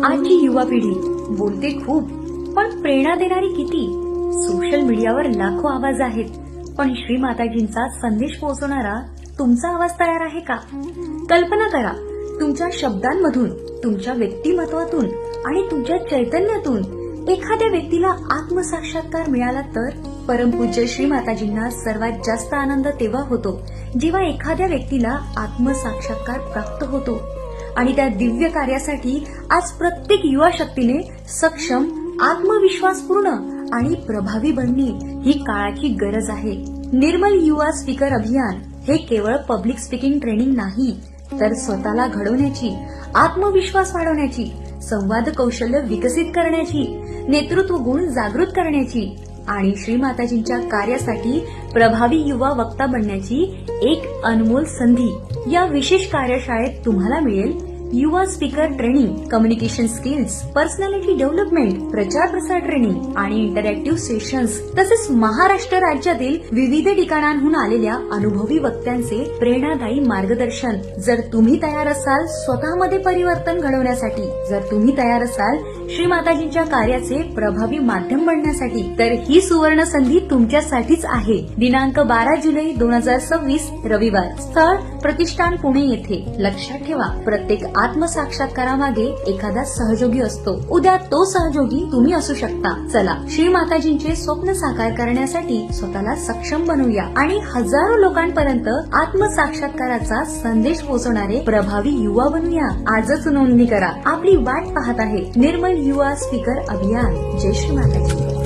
आजची युवा पिढी बोलते खूप, पण प्रेरणा देणारी किती? सोशल मीडियावर लाखो आवाज आहेत, पण श्री माताजींचा संदेश पोहोचवणारा तुमचा आवाज तयार आहे का? कल्पना करा, तुमच्या शब्दांमधून, तुमच्या व्यक्तिमत्वातून आणि तुमच्या चैतन्यातून एखाद्या व्यक्तीला आत्मसाक्षात्कार मिळाला तर? परमपूज्य श्री माताजींना सर्वात जास्त आनंद तेव्हा होतो जेव्हा एखाद्या व्यक्तीला आत्मसाक्षात्कार प्राप्त होतो. आणि त्या दिव्य कार्यासाठी आज प्रत्येक युवा शक्तीने सक्षम, आत्मविश्वासपूर्ण आणि प्रभावी बनणे ही काळाची गरज आहे. निर्मल युवा स्पीकर अभियान हे केवळ पब्लिक स्पीकिंग ट्रेनिंग नाही, तर स्वतःला घडवण्याची, आत्मविश्वास वाढवण्याची, संवाद कौशल्य विकसित करण्याची, नेतृत्व गुण जागृत करण्याची आणि श्री माताजींच्या कार्यासाठी प्रभावी युवा वक्ता बनण्याची एक अनमोल संधी. या विशेष कार्यशाळेत तुम्हाला मिळेल युवा speaker training, communication skills, personality development, प्रचार प्रसार ट्रेनिंग आणि इंटरॅक्टिव्ह सेशन्स, तसेच महाराष्ट्र राज्यातील विविध ठिकाणांहून आलेल्या अनुभवी वक्त्यांचे प्रेरणादायी मार्गदर्शन. जर तुम्ही तयार असाल स्वतःमध्ये परिवर्तन घडवण्यासाठी, जर तुम्ही तयार असाल श्री माताजींच्या कार्याचे प्रभावी माध्यम बनण्यासाठी, तर ही सुवर्ण संधी तुमच्यासाठीच आहे. दिनांक 12 जुलै 2026 रविवार. स्थळ प्रतिष्ठान पुणे येथे. लक्षात ठेवा, प्रत्येक आत्मसाक्षात्कारामागे एखादा सहयोगी असतो. उद्या तो सहयोगी तुम्ही असू शकता. चला श्री माताजींचे स्वप्न साकार करण्यासाठी स्वतःला सक्षम बनवूया आणि हजारो लोकांपर्यंत आत्मसाक्षात्काराचा संदेश पोहोचवणारे प्रभावी युवा बनूया. आजच नोंदणी करा. आपली वाट पाहत आहे निर्मल युवा स्पीकर अभियान. जय श्री माताजी.